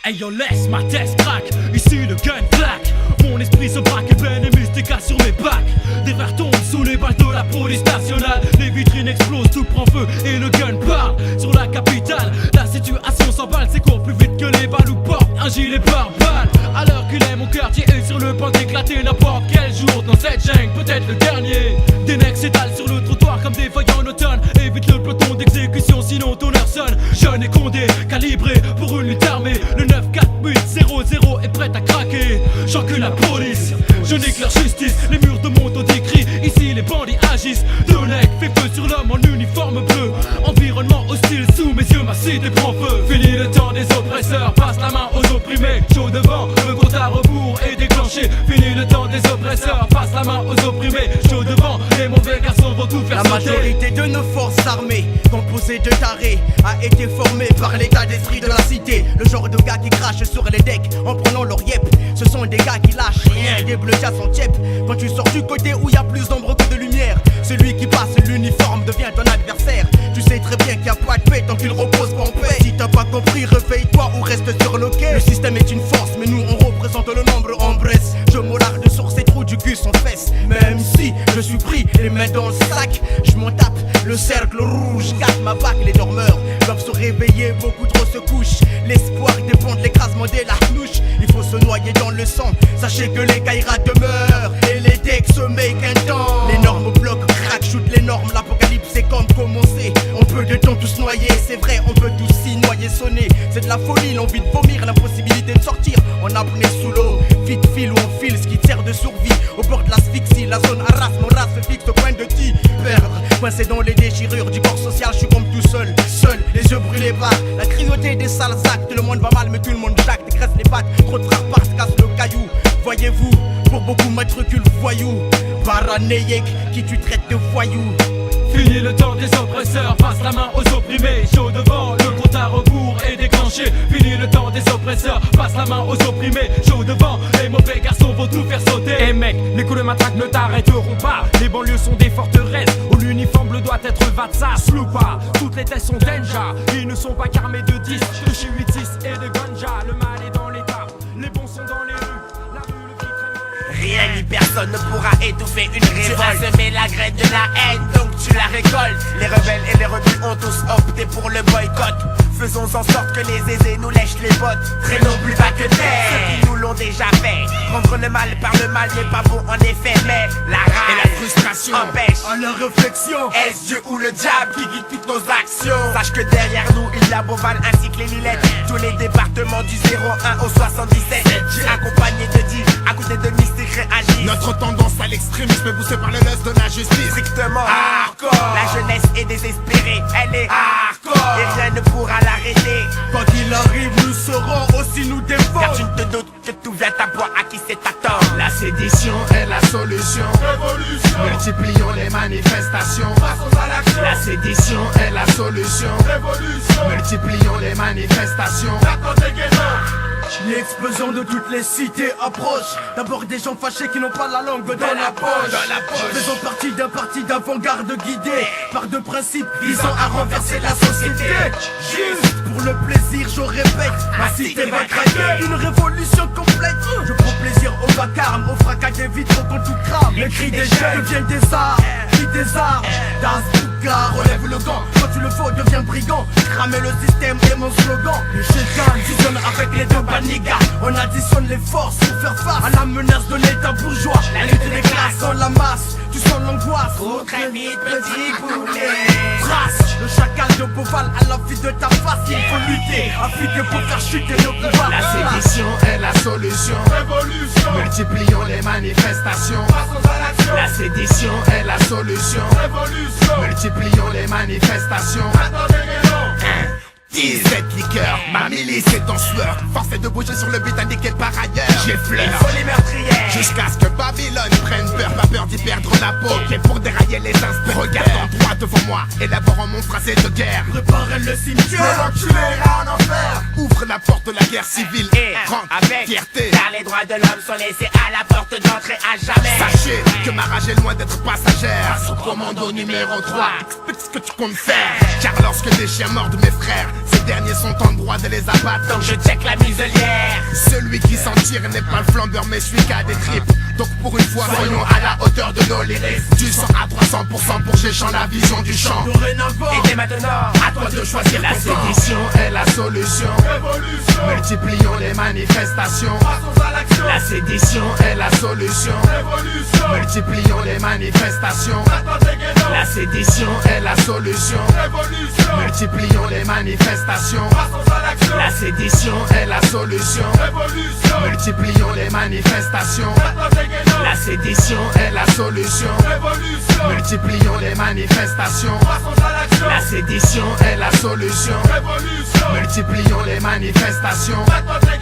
Hey yo, laisse ma tête crack, ici le gun claque. Mon esprit se braque et peine et mystique sur mes bacs. Des verres tombent sous les balles de la police nationale. Les vitrines explosent, tout prend feu et le gun part sur la capitale. La situation s'emballe, c'est court plus vite que les balles ou porte un gilet pare-balles. À l'heure qu'il est, mon quartier est sur le point d'éclater. N'importe quel jour dans cette jungle, peut-être le dernier. Des mecs s'étalent sur le trottoir comme des feuilles en automne. Évite le peloton d'exécution, sinon ton heure sonne. Jeune et condé, calibré pour une lutte armée. Le 9-4-8-0-0 est prêt à craquer. J'encule la police, je nique leur justice. Les murs de mon dos décrit, ici les bandits agissent. Deux legs fait feu sur l'homme en uniforme bleu. Environnement hostile, sous mes yeux ma cité prend feu. Fini le temps des oppresseurs, passe la main aux opprimés. Chaud devant, le compte à rebours est déclenché. Fini le temps des oppresseurs, passe la main aux opprimés. Chaud devant, les mauvais garçons vont tout faire La sauter. majorité de nos forces armées, composées de tarés, a été formée par l'état d'esprit de la cité. Le genre de gars qui crachent sur les decks en prenant leur yep. Ce sont des gars qui lâchent rien, des bleus à son tiep. Quand tu sors du côté où y a plus d'ombre que de lumière, celui qui passe l'uniforme devient ton adversaire. Tu sais très bien qu'il y a pas de paix tant qu'il repose pas en paix. Si t'as pas compris, réveille-toi ou reste sur le quai. Le système est une force, mais nous on représente le nombre en Bresse. Je m'aularde sur ces trous du cul sans fesses. Même si je suis pris les mains dans le sac, je m'en tape le cercle rouge. Garde ma bague, les dormeurs doivent se réveiller, beaucoup trop se couchent. L'espoir dépend de l'écrasement de la louche. Il faut se noyer dans le sang, sachez que les caïras demeurent et les decks se make un temps. Les normes bloquent, crack, shoot les normes. L'apocalypse c'est comme commencer. On peut de temps tous noyer, c'est vrai, on peut tous s'y noyer, sonner. C'est de la folie, l'envie de vomir, l'impossibilité de sortir en apnée sous l'eau. Vite file ou on file, ce qui sert de survie au bord de l'asphyxie. La zone harasse, mon race se fixe au point de t'y perdre. Coincé dans les déchirures du corps social, je suis comme tout seul, les yeux brûlés par la cruauté des sales actes. Le monde va mal mais tout le monde jacte, dégraisse les pattes, trop de frappes se casse le caillou. Voyez-vous, pour beaucoup matricule voyou, paranéique qui tu traites de voyou. Fini le temps des oppresseurs, passe la main aux opprimés. Chaud devant, le compte à rebours est déclenché. Fini le temps des oppresseurs, passe la main aux opprimés. Chaud devant, les mauvais garçons vont tout faire sauter. Eh mec, les coups de matraque ne t'arrêteront pas. Les banlieues sont des forteresses où l'uniforme bleu doit être Vatsa, Sloupa. Toutes les tests sont danger, ils ne sont pas carmés de 10, de chez 8-6 et de ganja. Le mal est dans l'état, les bons sont dans les rues. La rue le vit très mal. Rien ni personne ne pourra étouffer une révolte. Tu as semé la graine de la haine, donc tu la récoltes. Les rebelles et les rebus ont tous opté pour le boycott. Faisons en sorte que les aisés nous lèchent les bottes. Traînons plus bas que terre, ceux qui nous l'ont déjà fait. Prendre le mal par le mal n'est pas bon en effet. Mais la rage et la frustration empêchent à la réflexion. Est-ce Dieu ou le diable qui guide toutes nos actions? Sache que derrière nous il y a Beauval ainsi que les Lillettes. Tous les départements du 01 au 77. Accompagné de 10, à côté de mystique réagit. Notre tendance à l'extrémisme est poussée par le lust de la justice. Strictement hardcore. La jeunesse est désespérée, elle est hardcore. Et rien ne pourra l'arrêter. Quand il arrive, nous saurons aussi nous défendre. Car tu ne te doutes que tout vient à boire à qui c'est attendre. La sédition est la solution. Révolution. Multiplions les manifestations. Passons à l'action. La sédition est la solution. Révolution. Multiplions les manifestations. L'explosion de toutes les cités approche. D'abord des gens fâchés qui n'ont pas la langue dans la poche. Faisons partie d'un parti d'avant-garde guidé par deux principes visant à renverser la société. Juste pour le plaisir, je répète, ma cité va craquer. Une révolution complète. Je prends plaisir au vacarme, au fracas des vitres quand tout crame. Les cris des jeunes deviennent des arts, cris des arts. Das Bouga, relève le gant. Quand tu le faut, deviens brigand. Cramer le système est mon slogan. Le Shekan fusionne avec les deux banigas. On additionne les forces pour faire face à la menace de l'état bourgeois. La lutte des classes dans la masse, tu sens l'angoisse. Trop très vite, petit poulet. Trace le chacal de Beauval à la vie de ta face. Il faut lutter, affûter pour faire chuter le pouvoir. La sédition est la solution. Révolution. Multiplions les manifestations. Passons à l'action. La sédition est la solution. Révolution. Multiplions les manifestations. Attendez, non. 17 liqueurs, ma milice est en sueur. Force est de bouger sur le but indiqué par ailleurs. J'effleure Il faut les meurtrières. jusqu'à ce que Babylone prenne pas peur d'y perdre la peau. Et pour dérailler les instants, regardant droit devant moi, élaborant mon phrasé de guerre. Préparez le cimetière. L'enculé ira en enfer. Ouvre la porte de la guerre civile Et rentre avec fierté. car les droits de l'homme sont laissés à la porte d'entrée à jamais. Sachez que ma rage est loin d'être passagère. Sous commando numéro 3, explique ce que tu comptes faire. Car lorsque des chiens mordent mes frères, ces derniers sont en droit de les abattre. Donc je check la muselière. Celui qui s'en tire n'est pas le flambeur mais celui qui a des tripes. Donc pour une fois soyons à la hauteur de nos lyrics. Du 100 à 300% pour Géchant la vision du champ. Dorénavant, Et dès maintenant, À toi de choisir la la sédition sédition est la solution. révolution. Multiplions les manifestations. Passons à l'action. La sédition est la solution. Révolution. Multiplions les manifestations. Attends tes guénons. La sédition est la solution. Révolution. Multiplions les manifestations. Passons à l'action. La sédition est la solution. Révolution. Multiplions les manifestations. Attends tes guénons. La sédition est la solution. Révolution. Multiplions les manifestations. Passons à l'action. La sédition est la solution. Révolution. Multiplions les manifestations. Attends tes